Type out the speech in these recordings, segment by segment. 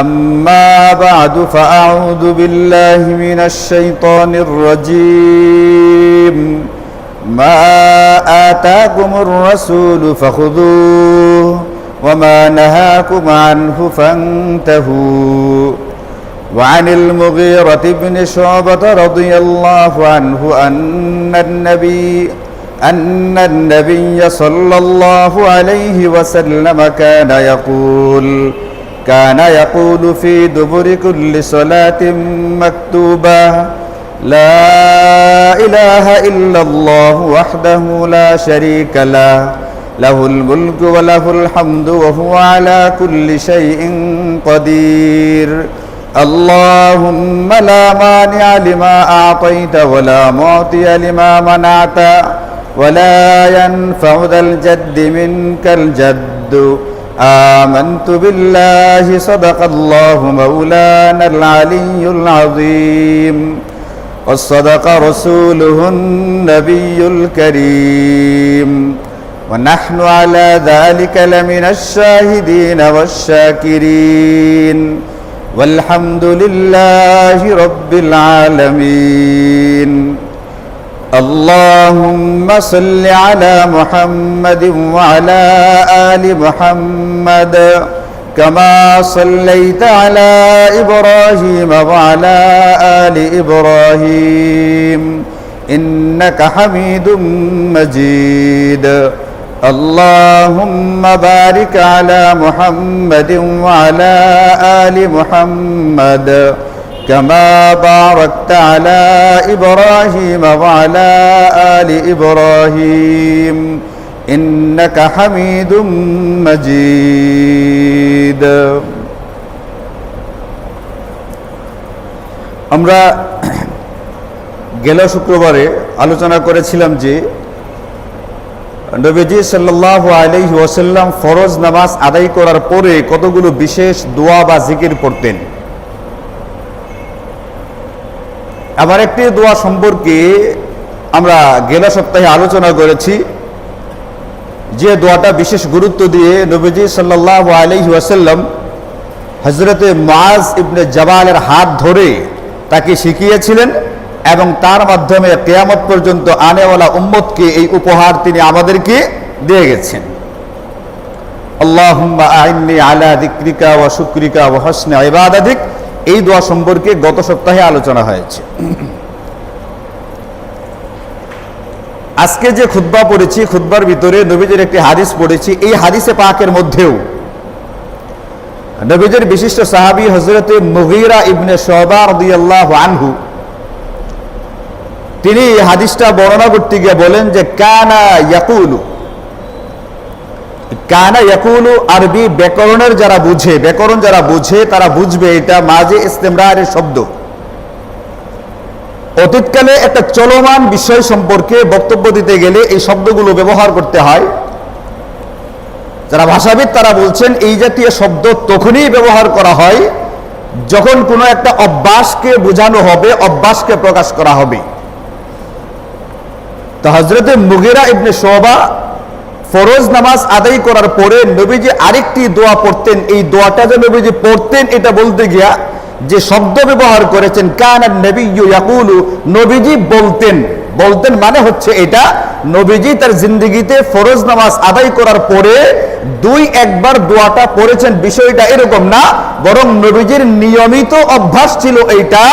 أما بعد فأعوذ بالله من الشيطان الرجيم ما آتاكم الرسول فخذوه وما نهاكم عنه فانتهوا وعن المغيرة بن شعبة رضي الله عنه أن النبي صلى الله عليه وسلم كان يقول في دبر كل صلاة مكتوبة لا إله إلا الله وحده لا شريك له له الملك وله الحمد وهو على كل شيء قدير اللهم لا مانع لما أعطيت ولا معطي لما منعت ولا ينفع ذا الجد منك الجد آمنت بالله صدق الله مولانا العلي العظيم وصدق رسوله النبي الكريم ونحن على ذلك لمن الشاهدين والشاكرين والحمد لله رب العالمين اللهم صل على محمد وعلى آل محمد كما صليت على إبراهيم وعلى آل إبراهيم إنك حميد مجيد اللهم بارك على محمد وعلى آل محمد كما باركت على إبراهيم وعلى آل إبراهيم إنك حميد مجيد আমরা গেল শুক্রবারে আলোচনা করেছিলাম যে নবীজি সাল্লাল্লাহু আলাইহি ওয়াসাল্লাম ফরজ নামাজ আদায় করার পরে কতগুলো বিশেষ দোয়া বা জিকির পড়তেন। আবার একটি দোয়া সম্পর্কে আমরা গেল সপ্তাহে আলোচনা করেছি, যে দোয়াটা বিশেষ গুরুত্ব দিয়ে নবীজি সাল্লাল্লাহু আলাইহি ওয়াসাল্লাম হযরতে মুআজ ইবনে জাবালের হাত ধরে তাকে শিখিয়েছিলেন এবং তার মাধ্যমে কিয়ামত পর্যন্ত আনেওয়ালা উম্মতকে এই উপহার তিনি আমাদেরকে দিয়ে গেছেন। আল্লাহুম্মা আইন্নি আলা যিকরিকা ওয়া শুকরিকা ওয়া হুসনি ইবাদাতিক, এই দোয়া সম্পর্কে গত সপ্তাহে আলোচনা হয়েছে। আজকে যে খুতবা পড়েছি, খুতবার ভিতরে নবীজির একটি হাদিস পড়েছি। এই হাদিসে পাকের মধ্যেও নবীজির বিশিষ্ট সাহাবী হযরতে মুগীরা ইবনে শুবা রাদিয়াল্লাহু আনহু তিনি হাদিসটা বর্ণনা করতে গিয়ে বলেন যে কানা ইয়াকুলু, আরবি ব্যাকরণের যারা বুঝে, ব্যাকরণ যারা বুঝে তারা বুঝবে এটা মাঝে ইস্তেমরারের শব্দ। অতীতকালে একটা চলমান বিষয় সম্পর্কে বক্তব্য দিতে গেলে এই শব্দগুলো ব্যবহার করতে হয়। যারা ভাষাবিদ তারা বলছেন এই জাতীয় শব্দ তখনই ব্যবহার করা হয় যখন কোনো একটা অভ্যাসকে বোঝানো হবে, অভ্যাসকে প্রকাশ করা হবে। তো হযরতে মুগীরা ইবনে শুবা ফরজ নামাজ আদায় করার পরে নবীজি আরেকটি দোয়া পড়তেন। এই দোয়াটা যে নবীজি পড়তেন এটা বলতে গিয়া যে শব্দ ব্যবহার করেছেন কানা নবিয়্যু ইয়াকুলু, নবীজি বলতেন। বলতেন মানে হচ্ছে এটা নবীজি তার জিন্দেগিতে ফরজ নামাজ আদায় করার পরে একবার দোয়াটা পড়েছেন, বিষয়টা এরকম না, বরং নবীজির নিয়মিত অভ্যাস ছিল এইটা।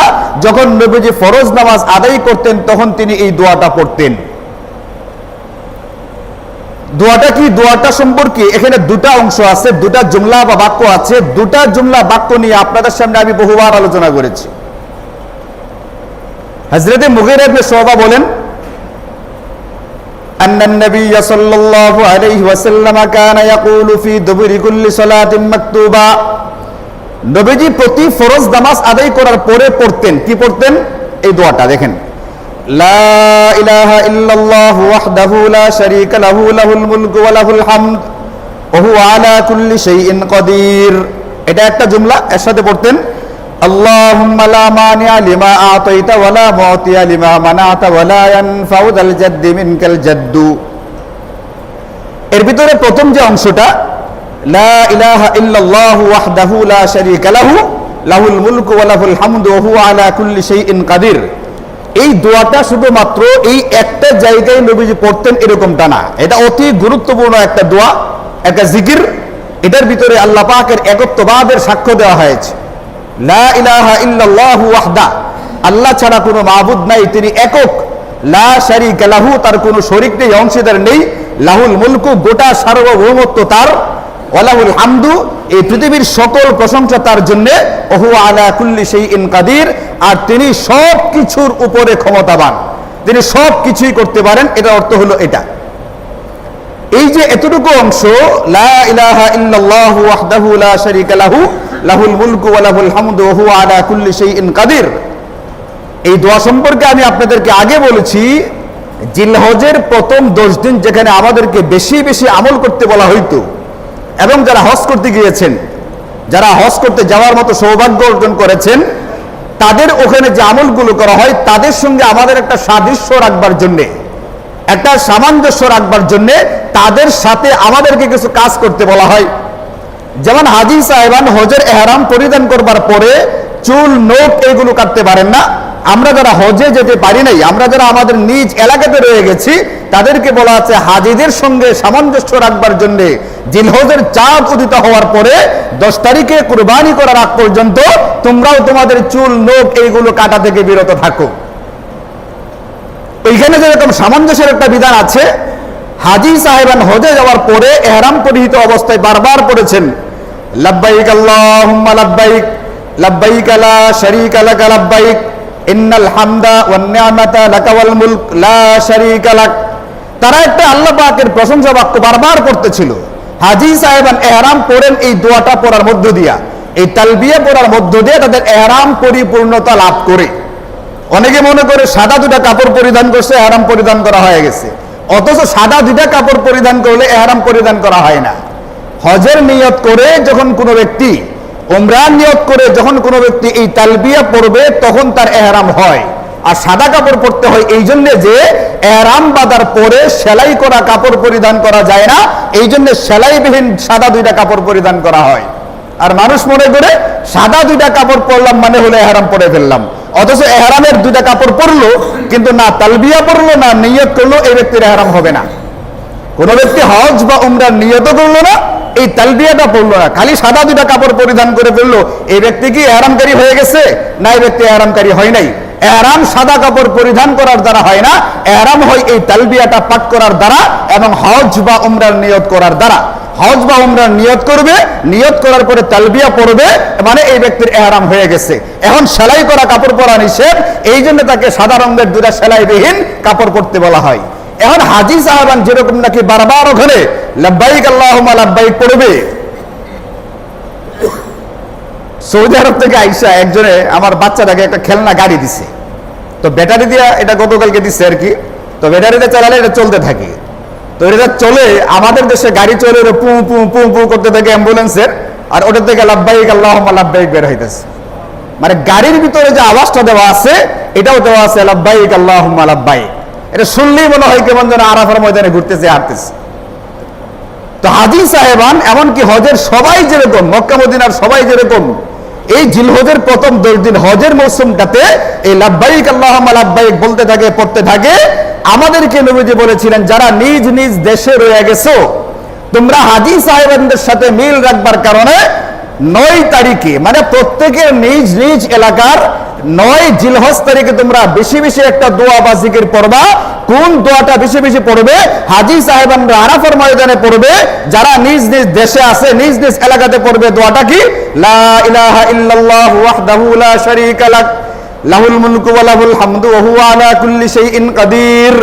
যখন নবীজি ফরজ নামাজ আদায় করতেন তখন তিনি এই দোয়াটা পড়তেন। দোয়াটা কি? দোয়াটা সম্পর্কে এখানে দুটা অংশ আছে, দুটা জুমলা বা বাক্য আছে। দুটা জুমলা বাক্য নিয়ে আপনাদের সামনে আমি বহুবার আলোচনা করেছি। হযরতে মুগীরা ইবনে শুবা বলেন আন্নান নবী সাল্লাল্লাহু আলাইহি ওয়াসাল্লাম কানা ইয়াকুলু ফি দুবুরি কুল্লি সালাতিন মাকতুবা, নবীজি প্রতি ফরজ নামাজ আদায় করার পরে পড়তেন। কি পড়তেন? এই দোয়াটা দেখেন, লা ইলাহা ইল্লাল্লাহু ওয়াহদাহু লা শারীকা লাহু লাহুল মুলকু ওয়া লাহুল হামদ ওয়া হুয়া আলা কুল্লি শাইইন কাদির। এটা একটা জুমলা। এর সাথে পড়তেন আল্লাহুম্মা লা মানিআ লিমা আতাইতা ওয়া লা মুতিয়া লিমা মানাতা ওয়া লা ইয়ানফাউ যাল জাদ্দি মিনকাল জাদ্দু। এর ভিতরে প্রথম যে অংশটা লা ইলাহা ইল্লাল্লাহু ওয়াহদাহু লা শারীকা লাহু লাহুল মুলকু ওয়া লাহুল হামদু ওয়া হুয়া আলা কুল্লি শাইইন কাদির। এই দোয়াটা শুধুমাত্র এই একটা জায়গায় নবীজি পড়তেন এরকমটা না, এটা অতি গুরুত্বপূর্ণ একটা দোয়া, একটা জিকির। এটার ভিতরে আল্লাহ পাকের একত্ববাদের সাক্ষ্য দেওয়া হয়েছে। লা ইলাহা ইল্লাল্লাহু ওয়াহদা, আল্লাহ ছাড়া কোনো মাবুদ নাই, তিনি একক। লা শারীকা লাহু, তার কোনো শরীক নেই, অংশীদার নেই। লাহুল মুলকু, গোটা সার্বভৌমত্ব তার। ওয়া লাহুল হামদু, এই পৃথিবীর সকল প্রশংসা তার জন্য। ওয়া হুয়া আলা কুল্লি শাইইন কাদির, আর তিনি সব কিছুর উপরে ক্ষমতাবান, তিনি সব কিছুই করতে পারেন। এটার অর্থ হলো এটা। এই যে এতটুকু অংশ, লা ইলাহা ইল্লাল্লাহু ওয়াহদাহু লা শারীকা লাহু লাহুল মুলকু ওয়া লাহুল হামদু ওয়া হুয়া আলা কুল্লি শাইইন কাদির, এই দোয়া সম্পর্কে আমি আপনাদেরকে আগে বলেছি। জিলহজের প্রথম 10 দিন যেখানে আমাদেরকে বেশি বেশি আমল করতে বলা হইতো, এবং যারা হজ করতে গিয়েছেন, যারা হজ করতে যাওয়ার মতো সৌভাগ্য অর্জন করেছেন, তাদের ওখানে যে আমলগুলো করা হয় তাদের সঙ্গে আমাদের একটা সাদৃশ্য রাখবার জন্যে, একটা সামঞ্জস্য রাখবার জন্যে তাদের সাথে আমাদেরকে কিছু কাজ করতে বলা হয়। যেমন হাজী সাহেবান হজের এহরাম পরিধান করবার পরে চুল নখ এগুলো কাটতে পারেন না। আমরা যারা হজে যেতে পারি নাই, আমরা যারা আমাদের নিজ এলাকাতে রয়ে গেছি, তাদেরকে বলা আছে হাজীদের সঙ্গে সামঞ্জস্য রাখবার জন্য জিলহজের চাঁদ উদিত হওয়ার পরে 10 তারিখে কুরবানি করার আগ পর্যন্ত তোমরাও তোমাদের চুল নখ এইগুলো কাটা থেকে বিরত থাকো। ওইখানে যেরকম সামঞ্জস্যের একটা বিধান আছে, হাজী সাহেবান হজে যাওয়ার পরে এহরাম পরিহিত অবস্থায় বারবার পড়েছেন, লাব্বাইক আল্লাহুম্মা লাব্বাইক লাব্বাইক লা শারীকা লাকা লাব্বাইক ইন্নাল হামদা ওয়ান নি'মাতা লাকা ওয়াল মুলক লা শারীকা লাক। তারা একটা আল্লাহ পাকের প্রশংসা বাক্য বারবার করতেছিল। হাজী সাহেবান এহরাম পড়েন এই দোয়াটা পড়ার মধ্য দিয়া, এই তালবিয়া পড়ার মধ্য দিয়ে তাদের এহরাম পরিপূর্ণতা লাভ করে। অনেকে মনে করে সাদা 2টা কাপড় পরিধান করছে এহরাম পরিধান করা হয়ে গেছে, অথচ সাদা 2টা কাপড় পরিধান করলে এহরাম পরিধান করা হয় না। হজের নিয়ত করে যখন কোনো ব্যক্তি, উমরার নিয়ত করে যখন কোনো ব্যক্তি এই তালবিয়া পড়বে তখন তার এহরাম হয়। আর সাদা কাপড় পরতে হয় এই জন্য যে এহরাম বাঁধার পরে সেলাই করা কাপড় পরিধান করা যায় না, এই জন্য সেলাইবিহীন সাদা 2টা কাপড় পরিধান করা হয়। আর মানুষ মনে করে সাদা 2টা কাপড় পরলাম মানে হলো এহরাম পরে ফেললাম, অথচ এহরামের 2টা কাপড় পরলো কিন্তু না তালবিয়া পড়লো না নিয়ত করলো, এই ব্যক্তির এহরাম হবে না। কোন ব্যক্তি হজ বা উমরার নিয়ত করলো না, এই তালবিয়াটা পড়লো না, খালি সাদা 2টা কাপড় পরিধান করে ফেললো, এই ব্যক্তি কি এহরামকারী হয়ে গেছে? না, এই ব্যক্তি এহরামকারী হয় নাই। এহরাম সাদা কাপড় পরিধান করার দ্বারা হয় না, এহরাম হয় এই তালবিয়াটা পাঠ করার দ্বারা এবং হজ বা উমরার নিয়ত করার দ্বারা। হজ বা উমরার নিয়ত করবে, নিয়ত করার পরে তালবিয়া পড়বে, মানে এই ব্যক্তির এহরাম হয়ে গেছে। এখন সেলাই করা কাপড় পরা নিষেধ, এই জন্য তাকে সাদা রঙের 2টা সেলাইবিহীন কাপড় পরতে বলা হয়। এখন হাজী সাহেবান যেরকম নাকি বারবার ওখানে লাব্বাইক আল্লাহুম্মা লাব্বাইক পড়বে, সৌদি আরব থেকে আইসা একজনে আমার বাচ্চাটাকে একটা খেলনা গাড়ি দিছে, তো ব্যাটারি দিয়া, এটা গতকালকে দিচ্ছে আর কি, তো ব্যাটারিটা চালালে এটা চলতে থাকে। তো এটা চলে, আমাদের দেশে গাড়ি চলে পু পু পু পু করতে থাকে অ্যাম্বুলেন্সের, আর ওটার থেকে লাব্বাইক আল্লাহুম্মা লাব্বাইক বের হইতেছে। মানে গাড়ির ভিতরে যে আওয়াজটা দেওয়া আছে এটাও দেওয়া আছে লাব্বাইক আল্লাহুম্মা লাব্বাইক। এটা শুনলেই মনে হয় কেমন যেন আরাফার ময়দানে ঘুরতেছে, হাঁটতেছে। তো হাজী সাহেবান এমনকি হজের সবাই যেরকম, মক্কা মদিনার সবাই যেরকম এই জিলহজের প্রথম 10 দিন হজের মৌসুমটাতে এই লাব্বাইক আল্লাহুম্মা লাব্বাইক বলতে থাকে, পড়তে থাকে। আমাদেরকে নবীজি বলেছিলেন, যারা নিজ নিজ দেশে রয়ে গেছো তোমরা হাজী সাহেবানদের সাথে মিল রাখবার কারণে 9 তারিখে, মানে প্রত্যেকের নিজ নিজ এলাকার 9 জিলহজ তারিখে তোমরা বেশি বেশি একটা দোয়া বা জিকির পড়বা। কোন দোয়াটা বেশি বেশি পড়বে? হাজী সাহেবানরা আরাফার ময়দানে পড়বে, যারা নিজ নিজ দেশে আছে নিজ নিজ এলাকাতে পড়বে দোয়াটা কি? লা ইলাহা ইল্লাল্লাহু ওয়াহদাহু লা শারীকা লাক লাহুল মুলকু ওয়া লাহুল হামদু ওয়া হুয়া আলা কুল্লি শাইইন কাদির।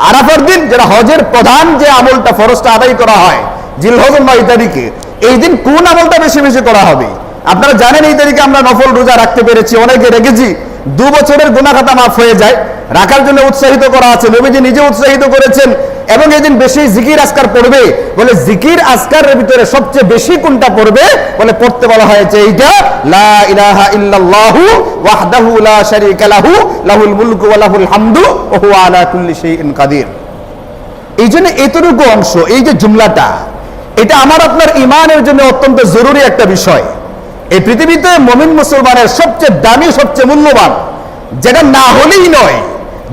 আরাফার দিন যারা হজের প্রধান যে আমলটা ফরজটা আদায় করা হয় জিলহজের 9 তারিখে, এই দিন কোন আমলটা বেশি বেশি করা হবে? আপনারা জানেন এই তারিখে আমরা নফল রোজা রাখতে পেরেছি, অনেকে রেখেছি, 2 বছরের গুনাহ খাতা মাফ হয়ে যায়। রাখার জন্য উৎসাহিত করা আছে, নবীজি নিজে উৎসাহিত করেছেন। এবং এই দিন বেশি জিকির আজকার পড়বে, বলে জিকির আজকারের ভিতরে সবচেয়ে বেশি কোনটা পড়বে? বলে পড়তে বলা হয়েছে এইটা, লা ইলাহা ইল্লাল্লাহু ওয়াহদাহু লা শারীকা লাহু লাহুল মুলকু ওয়া লাহুল হামদু ওয়া হুয়া আলা কুল্লি শাইইন কাদির। এই জন্য এতটুকু অংশ, এই যে জুমলাটা, এটা আমার আপনার ইমানের জন্য অত্যন্ত জরুরি একটা বিষয়। এই পৃথিবীতে মুমিন মুসলমানের সবচেয়ে দামি, সবচেয়ে মূল্যবান, যেটা না হলেই নয়,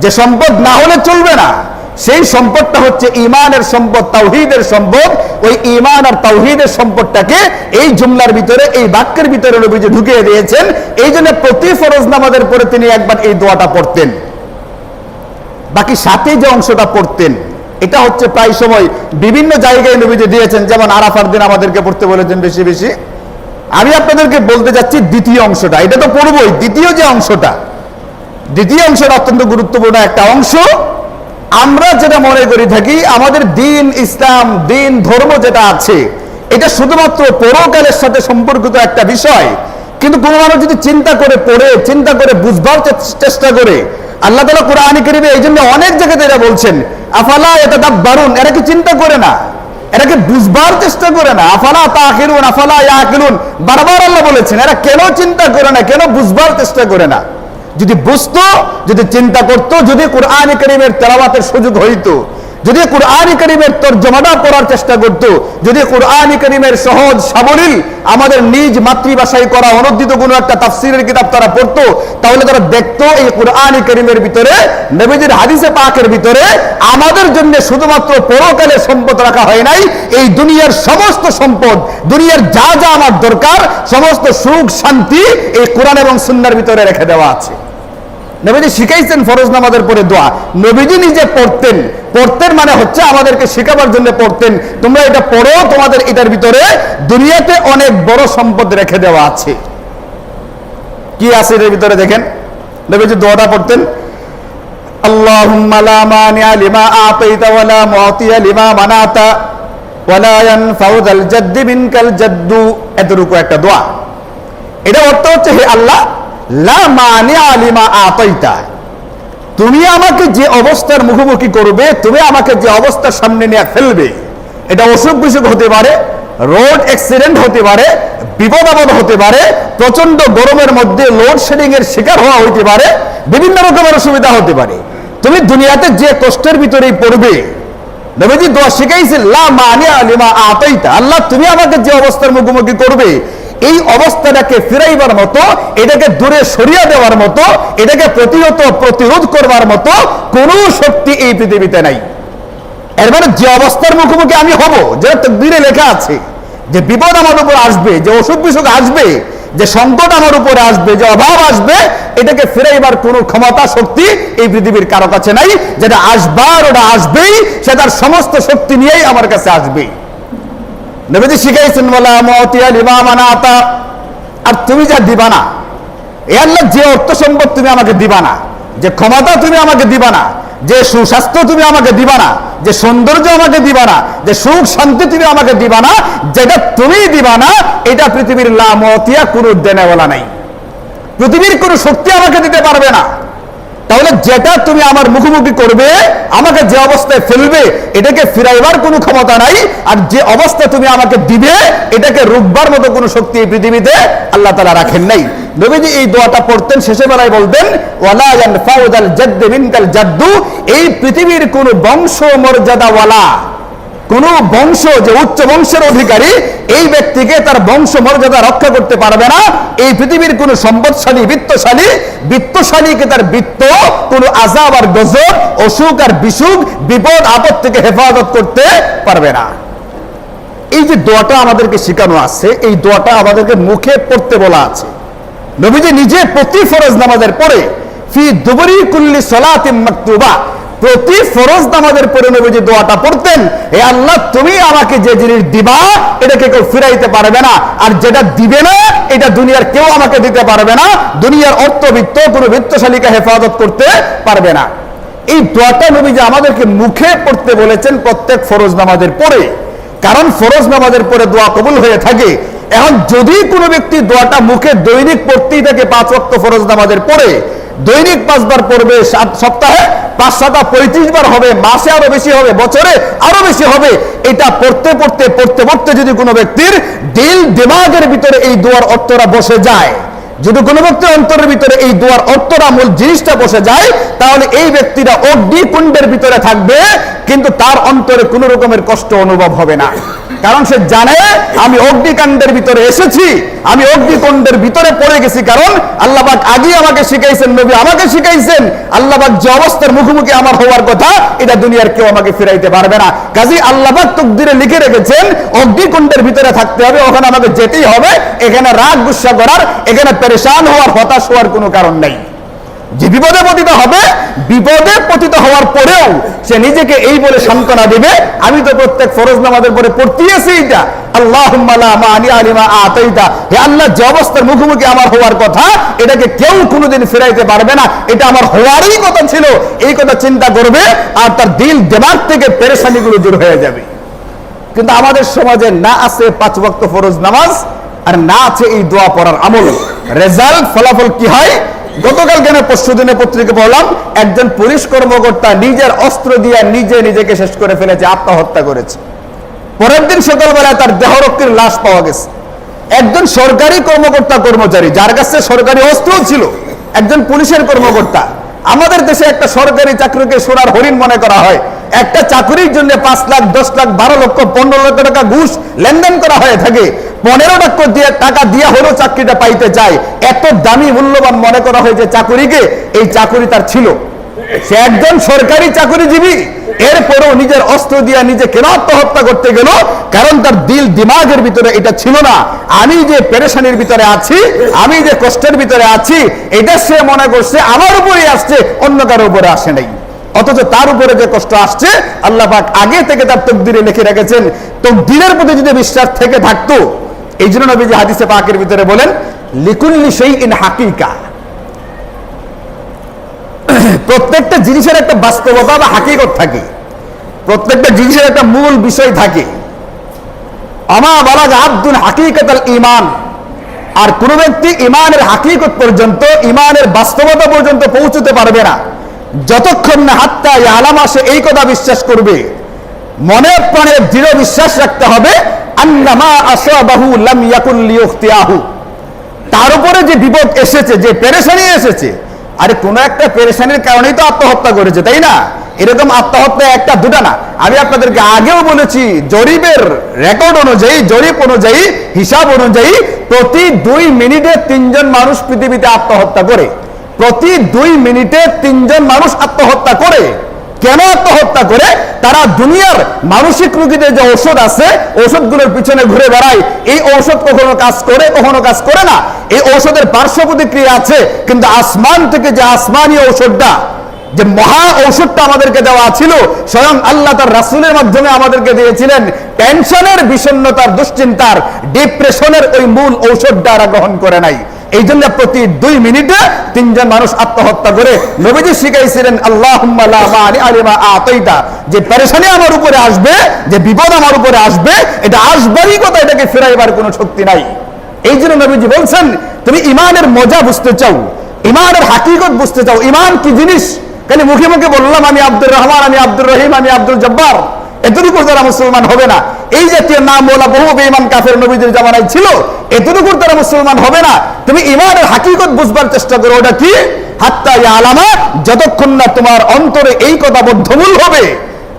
যে সম্পদ না হলে চলবে না, সেই সম্পদটা হচ্ছে ইমানের সম্পদ, তাওহীদের সম্পদ। ওই ইমান আর তাওহীদের সম্পদটাকে এই জুমলার ভিতরে, এই বাক্যের ভিতরে নবীজি ঢুকিয়ে দিয়েছেন। এই জন্য প্রতি ফরজ নামাজের পরে তিনি একবার এই দোয়াটা পড়তেন। বাকি সাথে যে অংশটা পড়তেন, এটা হচ্ছে প্রায় সময় বিভিন্ন জায়গায় নবীজি দিয়েছেন। যেমন আরাফার দিন আমাদেরকে পড়তে বলেছেন বেশি বেশি। আমি আপনাদেরকে বলতে যাচ্ছি দ্বিতীয় অংশটা, এটা তো পড়বই। দ্বিতীয় অংশটা অত্যন্ত গুরুত্বপূর্ণ একটা অংশ। আমরা যেটা মনে করি থাকি, আমাদের দিন ইসলাম, দিন ধর্ম যেটা আছে, এটা শুধুমাত্র পরকালের সাথে সম্পর্কিত একটা বিষয়। কিন্তু কোনো মানুষ যদি চিন্তা করে পড়ে, চিন্তা করে বুঝবার চেষ্টা করে, আল্লাহ তাআলা কোরআনে কারীমে এই জন্য অনেক জায়গাতে এটা বলছেন, আফালা ইয়াতাদাব্বারুন, এরা কি চিন্তা করে না, এরা কি বুঝবার চেষ্টা করে না? আফালা তাআকিলুন, আফালা ইয়াকিলুন, বারবার আল্লাহ বলেছেন, এরা কেন চিন্তা করে না, কেন বুঝবার চেষ্টা করে না? যদি বুঝতো, যদি চিন্তা করতো, যদি কোরআনে কারীমের তেলাওয়াতের সুযোগ হইতো, যদি কোরআনে কারীমের তরজমাটা পড়ার চেষ্টা করতো, যদি কোরআনে কারীমের সহজ সাবলীল আমাদের নিজ মাতৃভাষায় করা অনুদিত কোনো একটা তাফসীরের কিতাব তারা পড়তো, তাহলে তারা দেখতো এই কোরআনে কারীমের ভিতরে, নবীজির হাদিসে পাকের ভিতরে আমাদের জন্য শুধুমাত্র পরকালের সম্পদ রাখা হয় নাই, এই দুনিয়ার সমস্ত সম্পদ, দুনিয়ার যা যা আমার দরকার, সমস্ত সুখ শান্তি এই কোরআন এবং সুন্নাহর ভিতরে রেখে দেওয়া আছে। নবীজি শিখাইছেন ফরজ নামাজের পরে দোয়া, নবীজি নিজে পড়তেন। পড়তেন মানে হচ্ছে আমাদেরকে শেখাবার জন্য পড়তেন, তোমরা এটা পড়ো, তোমাদের এটার ভিতরে দুনিয়াতে অনেক বড় সম্পদ রেখে দেওয়া আছে। কি আছে এর ভিতরে দেখেন, নবীজি দোয়াটা পড়তেন, আল্লাহুম্মা লা মানিআ লিমা আতাইতা ওয়া লা মুআতিয়া লিমা মানাতা ওয়া লা ইয়ানফাউ যাল জাদ্দি মিনকাল জাদ্দু। এতটুকু একটা দোয়া। এটা অর্থ হচ্ছে, হে আল্লাহ, লা মানিআ লিমা আতাইতা, তুমি আমাকে যে অবস্থার মুখোমুখি করবে, তুমি আমাকে যে অবস্থার সামনে নিয়ে ফেলবে, এটা অসুখ বিসুখ হতে পারে, রোড অ্যাক্সিডেন্ট হতে পারে, বিপদ আপদ হতে পারে, প্রচন্ড গরমের মধ্যে লোডশেডিং এর শিকার হওয়া হতে পারে, বিভিন্ন রকমের অসুবিধা হতে পারে। তুমি দুনিয়াতে যে কষ্টের ভিতরেই পড়বে, নবীজি দোয়া শিখাইছেন, লা মানিআ লিমা আতাইতা, আল্লাহ তুমি আমাকে যে অবস্থার মুখোমুখি করবে, এই অবস্থাটাকে ফিরাইবার মতো, এটাকে দূরে সরিয়ে দেওয়ার মতো, এটাকে প্রতিরোধ করবার মতো কোনো শক্তি এই পৃথিবীতে নাই। এর মানে যে অবস্থার মুখোমুখি আমি হব, যেটা তাকদীরে লেখা আছে, যে বিপদ আমার উপর আসবে, যে অসুখ বিসুখ আসবে, যে সংকট আমার উপরে আসবে, যে অভাব আসবে, এটাকে ফিরাইবার কোনো ক্ষমতা শক্তি এই পৃথিবীর কারো কাছে নাই। যেটা আসবার ওটা আসবেই, সে তার সমস্ত শক্তি নিয়েই আমার কাছে আসবে। নবীজি শিখাইছেন, ওয়ালা মুআতিয়া লিমা মানাতা, আর তুমি যা দিবা না, এ আল্লাহ, যে অর্থ সম্পদ তুমি আমাকে দিবা না, যে ক্ষমতা তুমি আমাকে দিবা না, যে সুস্বাস্থ্য তুমি আমাকে দিবা না, যে সৌন্দর্য আমাকে দিবা না, যে সুখ শান্তি তুমি আমাকে দিবা না, যেটা তুমি দিবা না, এটা পৃথিবীর লা মুআতিয়া কোনো দেনেওয়ালা নাই, পৃথিবীর কোনো শক্তি আমাকে দিতে পারবে না। তাহলে যেটা তুমি আমার মুখোমুখি করবে, আমাকে যে অবস্থায় ফেলবে, এটাকে ফিরাইবার কোনো ক্ষমতা নাই। আর যে অবস্থা তুমি আমাকে দিবে, এটাকে রুখবার মতো কোনো শক্তি এই পৃথিবীতে আল্লাহ তাআলা রাখেন নাই। নবীজি এই দোয়াটা পড়তেন, শেষে বেলায় বলতেন, ওয়ালা ইয়ানফাউ যাল জাদ্দি মিনকাল জাদ্দু, এই পৃথিবীর কোন বংশ মর্যাদাওয়ালা, কোন বংশ যে উচ্চ বংশের অধিকারী, এই ব্যক্তিকে তার বংশ মর্যাদা রক্ষা করতে পারবে না। এই পৃথিবীর কোন সম্পদশালী বিত্তশালীকে তার বিত্ত কোন আযাব আর গজব, অসুখ আর বিসুখ, বিপদ আপদ থেকে হেফাজত করতে পারবে না। এই যে দোয়াটা আমাদেরকে শেখানো আছে, এই দোয়াটা আমাদেরকে মুখে পড়তে বলা আছে। নবীজি নিজে প্রতি ফরজ নামাজের পরে, ফি দুবরি কুল্লি সালাতিন মাকতুবা, প্রতি ফরজ নামাজের পরে নবীজি দোয়াটা পড়তেন, হে আল্লাহ, তুমি আমাকে যে জিনিস দিবা, এটাকে কেউ ফিরাইতে পারবে না, আর যেটা দিবে না, এটা দুনিয়ার কেউ আমাকে দিতে পারবে না, দুনিয়ার অর্থবিত্ত কোনো বিত্তশালীকে হেফাজত করতে পারবে না। এই দোয়াটা নবীজি আমাদেরকে মুখে পড়তে বলেছেন প্রত্যেক ফরজ নামাজের পরে, কারণ ফরজ নামাজের পরে দোয়া কবুল হয়ে থাকে। এখন যদি কোনো ব্যক্তি দোয়াটা মুখে দৈনিক পড়তেই থাকে 5 ওয়াক্ত ফরজ নামাজের পরে, দৈনিক 5 বার পড়বে, সপ্তাহে 535 বার হবে, মাসে আরো বেশি হবে, বছরে আরো বেশি হবে। এটা পড়তে পড়তে যদি কোনো ব্যক্তির দিল দিমাগের ভিতরে এই দোয়ার অর্থটা বসে যায়, যদি কোনো ব্যক্তির অন্তরের ভিতরে এই দোয়ার অর্থটা, মূল জিনিসটা বসে যায়, তাহলে এই ব্যক্তিটা অগ্নিকুণ্ডের ভিতরে থাকবে, কিন্তু তার অন্তরে কোনো রকমের কষ্ট অনুভব হবে না। কারণ সে জানে আমি অগ্নিকাণ্ডের ভিতরে এসেছি, আমি অগ্নিকুণ্ডের ভিতরে পড়ে গেছি। কারণ আল্লাহ পাক আগেই আমাকে শিখাইছেন, নবী আমাকে শিখাইছেন, আল্লাহ পাক যে অবস্থার মুখোমুখি আমার হওয়ার কথা এটা দুনিয়ার কেউ আমাকে ফিরাইতে পারবে না। কাজী আল্লাহ পাক তাকদীরে লিখে রেখেছেন অগ্নিকুণ্ডের ভিতরে থাকতে হবে, ওখানে আমাকে যেতেই হবে। এখানে রাগ গুসা করার, এখানে পেরেশান হওয়ার, হতাশ হওয়ার কোনো কারণ নাই। যে বিপদে পতিত হবে, বিপদে পতিত হওয়ার পরেও সে নিজেকে এই বলে সান্ত্বনা দেবে, আমি তো প্রত্যেক ফরজ নামাজের পরে পড়তেছি এটা, আল্লাহুম্মা লা মানি আলিমা আতাইতা, হে আল্লাহ যে অবস্থার মুখোমুখি আমার হওয়ার কথা এটাকে কেউ কোনোদিন ফেরাইতে পারবে না, এটা আমার হওয়ারই কথা ছিল, এই কথা চিন্তা করবে আর তার দিল দিমাগ থেকে পেরেশানিগুলো দূর হয়ে যাবে। কিন্তু আমাদের সমাজে না আছে 5 ওয়াক্ত ফরজ নামাজ, আর না আছে এই দোয়া পড়ার আমল। রেজাল্ট, ফলাফল কি হয়? গতকাল কেন পরশু দিনে পত্রিকা পড়লাম, একজন পুলিশ কর্মকর্তা নিজের অস্ত্র দিয়ে নিজেকে শেষ করে ফেলেছে, আত্মহত্যা করেছে। পরের দিন সকালবেলায় তার দেহরক্ষীর লাশ পাওয়া গেছে। একজন সরকারি কর্মকর্তা, কর্মচারী যার কাছে সরকারি অস্ত্র ছিল, একজন পুলিশের কর্মকর্তা। আমাদের দেশে একটা সরকারি চাকরিকে সোনার হরিণ মনে করা হয়। একটা চাকরির জন্য 5 লাখ, 10 লাখ, 12 লক্ষ, 15 লক্ষ টাকা ঘুষ লেনদেন করা হয়ে থাকে। 15 লক্ষ টাকা দিয়ে হলেও চাকরিটা পাইতে চায়। এত দামি মূল্যবান মনে করা হয় যে চাকরিকে, এই চাকরি তার ছিল। সে একজন সরকারি চাকরিজীবী, এরপরেও নিজের অস্ত্র দিয়ে নিজে কেন আত্মহত্যা করতে গেল? কারণ তার দিল দিমাগের ভিতরে এটা ছিল না, আমি যে পেরেশানির ভিতরে আছি, আমি যে কষ্টের ভিতরে আছি, এটা সে মনে করছে আমার উপরেই আসছে, অন্য কারো উপরে আসে নাই। অথচ তার উপরে যে কষ্ট আসছে আল্লাহ পাক আগে থেকে তার তাকদীরে লিখে রেখেছেন। তাকদীরের প্রতি যদি বিশ্বাস থেকে থাকতো, এই জন্য নবীজি হাদিসে পাকের ভিতরে বলেন লিকুল্লি শাইইন হাকিকা, প্রত্যেকটা জিনিসের একটা বাস্তবতা বা হাকিকত থাকে, প্রত্যেকটা জিনিসের একটা মূল বিষয় থাকে। আমা বালাগা আব্দুল হাকিকাতাল ঈমান, আর কোন ব্যক্তি ঈমানের হাকিকত পর্যন্ত, ঈমানের বাস্তবতা পর্যন্ত পৌঁছতে পারবে না যতক্ষণ না হাত্তা ইয়ালামা, সে এই কথা বিশ্বাস করবে, মনে প্রাণে দৃঢ় বিশ্বাস রাখতে হবে, আন্নামা আসাবাহু লাম ইয়াকুন লিয়ুখতিয়াহু, তার উপরে যে বিপদ এসেছে, যে পেরেশানি এসেছে, আরে কোন একটা পেরেশানির কারণেই তো আত্মহত্যা করেছে, তাই না? এরকম আত্মহত্যা একটা দুটা না। আমি আপনাদেরকে আগেও বলেছি, জরিপের রেকর্ড অনুযায়ী, জরিপ অনুযায়ী, হিসাব অনুযায়ী প্রতি 2 মিনিটে 3 জন মানুষ পৃথিবীতে আত্মহত্যা করে। প্রতি 2 মিনিটে 3 জন মানুষ আত্মহত্যা করে। কেন আত্মহত্যা করে? তারা দুনিয়ার মানসিক রোগীদের যে ঔষধ আছে, ঔষধগুলোর পিছনে ঘুরে বেড়ায়। এই ঔষধ কখনো কাজ করে, কখনো কাজ করে না। এই ঔষধের পার্শ্ব প্রতিক্রিয়া আছে, কিন্তু আসমান থেকে যে আসমানি ঔষধটা, যে মহা ঔষধটা আমাদেরকে দেওয়া ছিল, স্বয়ং আল্লাহ তার রাসূলের মাধ্যমে আমাদেরকে দিয়েছিলেন, টেনশনের, বিষণ্ণতার, দুশ্চিন্তার, ডিপ্রেশনের ওই মূল ঔষধটা তারা গ্রহণ করে নাই। এই জন্য প্রতি 2 মিনিটে 3 জন মানুষ আত্মহত্যা করে। নবীজি শিখাইছিলেন আল্লাহুম্মা লা মানি আলিমা আতাইতা, যে পেরেশানি আমার উপরে আসবে, যে বিপদ আমার উপরে আসবে, এটা আসবারই কথা, এটাকে ফেরাইবার কোনো শক্তি নাই। এই জন্য নবীজি বলছেন, তুমি ঈমানের মজা বুঝতে চাও, ঈমানের হাকিকত বুঝতে চাও, ঈমান কি জিনিস? খালি মুখে মুখে বললাম আমি আব্দুর রহমান, আমি আব্দুর রহিম, আমি আব্দুল জব্বার, এতটুকু তারা মুসলমান হবে না। এই জাতীয় নাম বলা বহু বেঈমান কাফের নবীদের জামানায় ছিল, এতটুকু তারা মুসলমান হবে না। তুমি ঈমানের হাকিকত বুঝবার চেষ্টা করো, ওটা কি? হাত্তা ইয়ালামা, যতক্ষণ না তোমার অন্তরে এই কথা বদ্ধমূল হবে,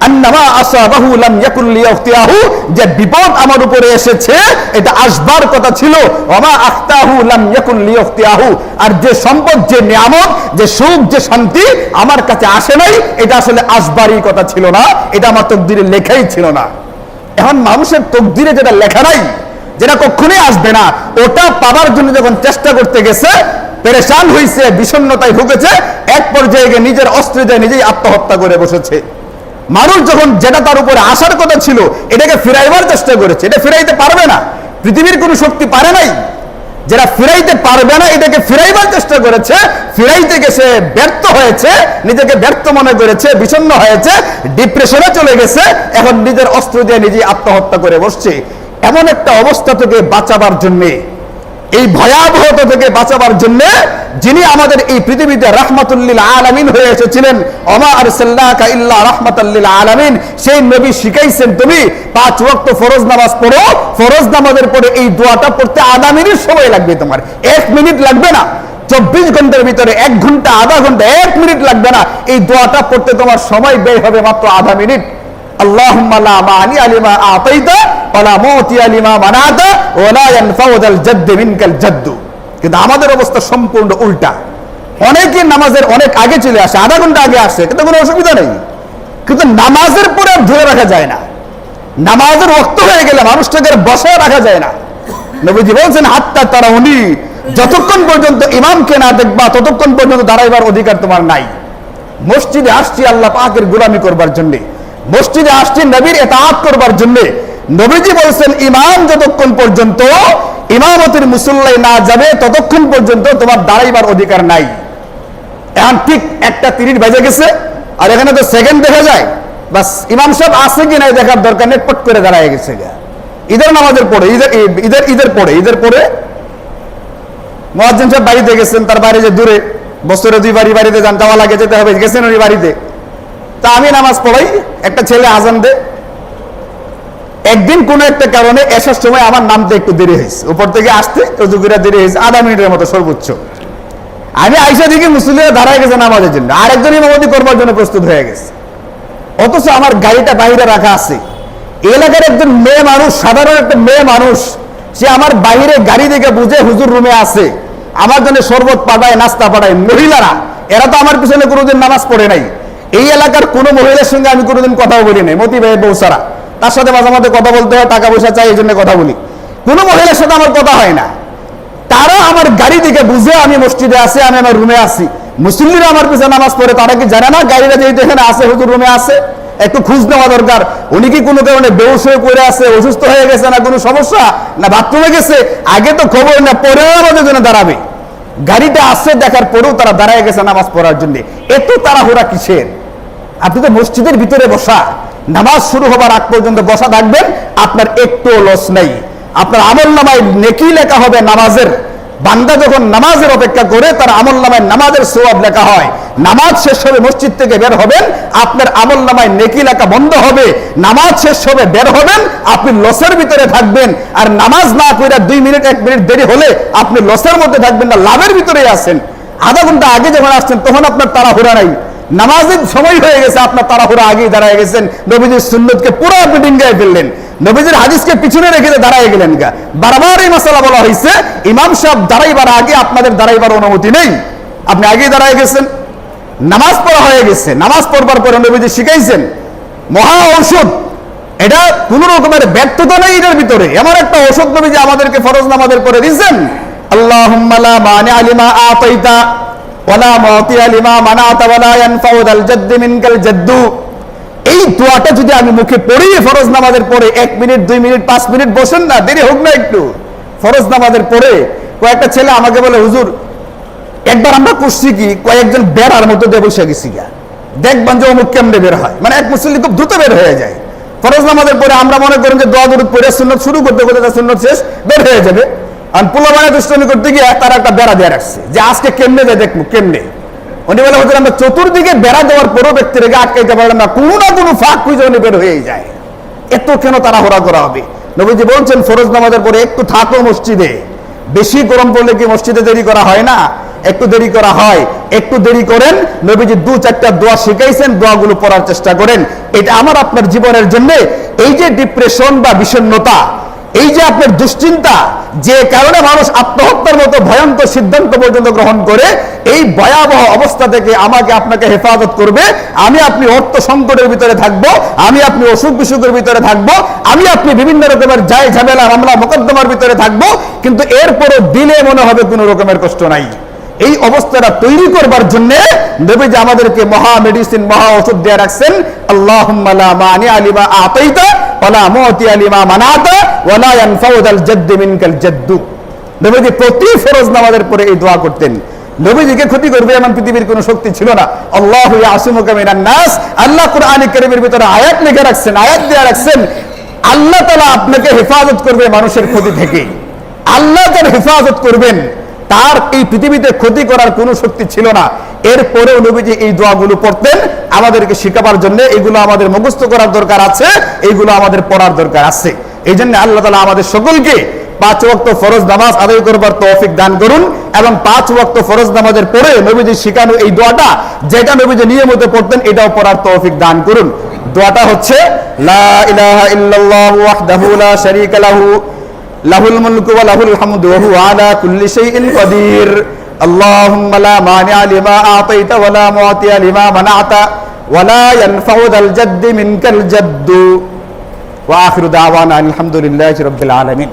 আন্নামা আসাবাহু লাম ইয়াকুন লিয়ুখতিয়াহু, যে বিপদ আমার উপরে এসেছে এটা আসবার কথা ছিল, ওমা আখতাহু লাম ইয়াকুন লিয়ুখতিয়াহু, আর যে সম্পদ, যে নিয়ামত, যে সুখ, যে শান্তি আমার কাছে আসে নাই, এটা আসলে আসবারই কথা ছিল না, এটা আমার তাকদীরে লেখাই ছিল না। এখন মানুষের তাকদীরে যেটা লেখা নাই, যেটা কখনোই আসবে না, ওটা পাবার জন্য যখন চেষ্টা করতে গেছে, পেরেশান হয়েছে, বিষণ্ণতায় ভুগেছে, এক পর্যায়ে গিয়ে নিজের অস্ত্রে নিজেই আত্মহত্যা করে বসেছে। মানুষ যখন যেটা তার উপরে আসার কথা ছিল এটাকে ফিরাইবার চেষ্টা করেছে, এটা ফিরাইতে পারবে না, পৃথিবীর কোনো শক্তি পারে নাই। যারা ফিরাইতে পারবে না এটাকে ফিরাইবার চেষ্টা করেছে, ফিরাইতে গেছে ব্যর্থ হয়েছে, নিজেকে ব্যর্থ মনে করেছে, বিষণ্ণ হয়েছে, ডিপ্রেশনে চলে গেছে, এখন নিজের অস্ত্র দিয়ে নিজেই আত্মহত্যা করে বসছে। এমন একটা অবস্থা থেকে বাঁচাবার জন্যে, এই ভয়াবহতা থেকে বাঁচাবার জন্য যিনি আমাদের এই পৃথিবীতে রাহমাতুল আলামিন হয়ে এসেছিলেন, ওমা আরসালনাকা ইল্লা রাহমাতাল লিল আলামিন, সেই নবী শিখাইছেন তুমি 5 ওয়াক্ত ফরজ নামাজ পড়ো, ফরজ নামাজের পরে এই দোয়াটা পড়তে আধা মিনিট সময় লাগবে, তোমার 1 মিনিট লাগবে না। 24 ঘন্টার ভিতরে 1 ঘন্টা, আধা ঘন্টা, 1 মিনিট লাগবে না। এই দোয়াটা পড়তে তোমার সময় ব্যয় হবে মাত্র আধা মিনিট। আল্লাহুম্মা লা মানি আলিমা আতাইতা ওয়ালা মুতিয়া লিমা মানাতা ওয়ালা ইয়ানফাউ যাল জাদ্দ মিনকাল জাদ্দ। কিন্তু আমাদের অবস্থা সম্পূর্ণ উল্টা। অনেকে নামাজের অনেক আগে চলে আসে, আধা ঘন্টা আগে আসে, কিন্তু কোনো অসুবিধা নেই, কিন্তু নামাজের পরে আর ধরে রাখা যায় না। নামাজের ওয়াক্ত হয়ে গেলে মানুষটাকে বসায় রাখা যায় না। নবীজি বলছেন হাত্তা তারাউনি, যতক্ষণ পর্যন্ত ইমামকে না দেখবা ততক্ষণ পর্যন্ত দাঁড়াইবার অধিকার তোমার নাই। মসজিদে আসছি আল্লাহ পাকের গোলামি করবার জন্য, মসজিদে আসছি নবীর ইতাআত করবার জন্য। নবীজি বলছেন ইমাম যতক্ষণ পর্যন্ত ইমামতের মুসল্লাই না যাবে ততক্ষণ পর্যন্ত তোমার দাঁড়াইবার অধিকার নাই। এখন ঠিক 1:30 বেজে গেছে, আর এখানে তো সেকেন্ড দেখা যায়, বাস ইমাম সাহেব আছে কি নাই দেখার দরকার নেই, পট করে দাঁড়ায় গেছে। ঈদের নামাজের পরে, ঈদের পরে মুয়াজ্জিন সাহেব বাড়িতে গেছেন, তার বাড়ি যে দূরে, বছরে 2 বাড়ি বাড়িতে যান, যাওয়া লাগে, যেতে হবে, গেছেন ওই বাড়িতে। তা আমি নামাজ পড়াই, একটা ছেলে আজান দে। একদিন কোন একটা কারণে এসার সময় আমার নামতে একটু দেরি হয়েছে, উপর থেকে আসতে যুগিরা দেরি হয়েছে, আধা মিনিটের মতো সর্বোচ্চ। আমি আইসা দেখি মুসল্লিরা দাঁড়ায় গেছে নামাজের জন্য, আরেকজন ইমামতি করবার জন্য প্রস্তুত হয়ে গেছে। অথচ আমার গাড়িটা বাইরে রাখা আছে। এলাকার একজন মেয়ে মানুষ, সাধারণ একটা মেয়ে মানুষ, সে আমার বাইরে গাড়ি দেখে বুঝে হুজুর রুমে আছে, আমার জন্য শরবত পাঠায়, নাস্তা পাঠায়। মহিলারা এরা তো আমার পিছনে কোনোদিন নামাজ পড়ে নাই। এই এলাকার কোনো মহিলার সঙ্গে আমি কোনোদিন কথাও বলি নাই, মতি ভাই বউ ছাড়া। তার সাথে মাঝে মাঝে কথা বলতে হয়, টাকা পয়সা চাই, এই জন্য কথা বলি। কোনো মহিলার সাথে আমার কথা হয় না। তারা আমার গাড়ি দিকে বুঝে আমি মসজিদে আছি, আমি আমার রুমে আছি। মুসল্লিরা আমার পিছনে নামাজ পড়ে, তারা কি জানে না গাড়িটা যেহেতু এখানে আছে, হুজুর রুমে আছে, একটু খোঁজ নেওয়া দরকার। উনি কি কোনো কারণে বেহুশ হয়ে পড়ে আছে, অসুস্থ হয়ে গেছে, না কোনো সমস্যা, না বাথরুমে গেছে, আগে তো খবর না, পরে আমাদের জন্য দাঁড়াবে। গাড়িটা আসছে দেখার পরেও তারা দাঁড়ায় গেছে নামাজ পড়ার জন্য। এত তাড়াহুড়া কিসের? আপনি তো মসজিদের ভিতরে বসা, নামাজ শুরু হবার আগ পর্যন্ত বসা থাকবেন, আপনার একটু লস নাই। আপনার আমলনামায় নেকি লেখা হবে নামাজের। বান্দা যখন নামাজের অপেক্ষা করে, তার আমলনামায় নামাজের সওয়াব লেখা হয়। নামাজ শেষ হবে, মসজিদ থেকে বের হবেন, আপনার আমলনামায় নেকি লেখা বন্ধ হবে। নামাজ শেষ হবে, বের হবেন, আপনি লসের ভিতরে থাকবেন। আর নামাজ না কইরা 2 মিনিট 1 মিনিট দেরি হলে আপনি লসের মধ্যে থাকবেন না, লাভের ভিতরেই আছেন। আধা ঘন্টা আগে যখন আসছেন তখন আপনার তাড়াহুড়া নাই, নামাজের সময় হয়ে গেছে, আপনার তাড়াহুড়া আগেই দাঁড়ায় গেছেন। নবীজির সুন্নতকে পুরো আপনি ডিঙ্গায় ফেললেন, নবীজির হাদিসকে পিছনে রেখে দাঁড়ায় গেলেন। বারবার এই মাসালা বলা হয়েছে, ইমাম সাহেব দাঁড়াইবার আগে আপনাদের দাঁড়াইবার অনুমতি নেই, আপনি আগেই দাঁড়ায় গেছেন। নামাজ পড়া হয়ে গেছে, নামাজ পড়বার পরে নবীজি শিখাইছেন মহা ঔষধ। এটা কোন রকমের ব্যর্থতা নেই এর ভিতরে। এমন একটা ঔষধ নবীজি আমাদেরকে ফরজ নামাজের পরে দিয়েছেন, আল্লাহুম্মা লা মানিআ লিমা আতাইতা ওয়ালা মুতিয়া লিমা মানাতা ওয়ালা ইয়ানফাউ যাল জাদ্দ মিনকাল জাদ্দ। এই দোয়াটা যদি আমি মুখে পড়ি ফরজ নামাজের পরে, 1 মিনিট 2 মিনিট 5 মিনিট বসেন না, দেরি হোক না একটু। ফরজ নামাজের পরে কয়েকটা ছেলে আমাকে বলে, হুজুর একবার আমরা করছি কি, কয়েকজন বেড়ার মতো দিয়ে বসে গেছি, দেখবেন যে অমুক কেমনে বের হয়, মানে এক মুসল্লি খুব দ্রুত বের হয়ে যায়। ফরজ নামাজের পরে আমরা মনে করেন যে দোয়া দরুদ পড়ে সুন্নাত শুরু করতে করতে তার সুন্নাত শেষ, বের হয়ে যাবে। আর পোলাপানে দুষ্টামি করতে গিয়ে তারা একটা বেড়া দিয়ে রাখছে, যে আজকে কেমনে যায় দেখবো কেমনে। উনি বলে হুজুর আমরা চতুর্দিকে বেড়া দেওয়ার পরও ব্যক্তিকে আটকাইতে পারলাম না, কোনো না কোনো ফাঁক খুঁজে উনি বের হয়ে যায়। এত কেন তাড়াহুড়া করা হবে? নবীজি বলছেন ফরজ নামাজের পরে একটু থাকো মসজিদে। বেশি গরম পড়লে কি মসজিদে দেরি করা হয় না? একটু দেরি করা হয়, একটু দেরি করেন। নবীজি 2-4টা দোয়া শিখাইছেন, দোয়াগুলো পড়ার চেষ্টা করেন। এটা আমার আপনার জীবনের জন্য, এই যে ডিপ্রেশন বা বিষণ্ণতা, এই যে আপনার দুশ্চিন্তা, যে কারণে মানুষ আত্মহত্যার মতো ভয়ঙ্কর সিদ্ধান্ত পর্যন্ত গ্রহণ করে, এই ভয়াবহ অবস্থা থেকে আমাকে আপনাকে হেফাজত করবে। আমি আপনি অর্থ সংকটের ভিতরে থাকবো, আমি আপনি অসুখ বিসুখের ভিতরে থাকবো, আমি আপনি বিভিন্ন রকমের জায় ঝামেলা মামলা মোকদ্দমার ভিতরে থাকবো, কিন্তু এরপরও দিলে মনে হবে কোনো রকমের কষ্ট নাই। এই অবস্থাটা তৈরি করবার জন্য নবীজি আমাদেরকে মহা মেডিসিন, মহা ওষুধ দিয়ে রাখছেন, আল্লাহুম্মা লা মানিআ লিমা আতাইতা ওয়ালা মুতিয়া লিমা মানাতা ওয়ালা ইয়ানফাউ যাল জাদ্দ মিনকাল জাদ্দ। নবীজি প্রতি ফরজ নামাজের পরে এই দোয়া করতেন। নবীজিকে ক্ষতি করবে এমন পৃথিবীর কোনো শক্তি ছিল না। আল্লাহু ইয়াসিমুকা মিনান নাস, আল্লাহ কুরআনে কারীমের ভিতরে আয়াত লিখে রাখছেন, আয়াত দিয়ে রাখছেন, আল্লাহ তাআলা আপনাকে হেফাজত করবে মানুষের ক্ষতি থেকে। আল্লাহ তার হেফাজত করবেন, তার এই পৃথিবীতে ক্ষতি করার কোনো শক্তি ছিল না। এরপরেও নবীজি এই দোয়াগুলো পড়তেন আমাদেরকে শিখাবার জন্য। এগুলো আমাদের মুখস্থ করার দরকার আছে, এইগুলো আমাদের পড়ার দরকার আছে। এই জন্য আল্লাহ তাআলা আমাদের সকলকে 5 ওয়াক্ত ফরজ নামাজ আদায় করবার তৌফিক দান করুন, এবং 5 ওয়াক্ত ফরজ নামাজের পরে নবীজি শিখানো এই দোয়াটা, যেটা নবীজি নিয়মিত পড়তেন, এটাও পড়ার তৌফিক দান করুন। দোয়াটা হচ্ছে লা ইলাহা ইল্লাল্লাহু ওয়াহদাহু লা শারীকা লাহু লাহুল মুলকু ওয়া লাহুল হামদু ওয়া হুয়া আলা কুল্লি শাইইন কাদির আল্লাহুম্মা লা মানিআ লিমা আ'তাইতা ওয়া লা মু'তিয়া লিমা মানা'তা ওয়া লা ইয়ানফা'ু যাল জাদ্দি মিনকাল জাদ্দু ওয়া আখিরু দাওয়ানা আলহামদুলিল্লাহি রাব্বিল আলামিন।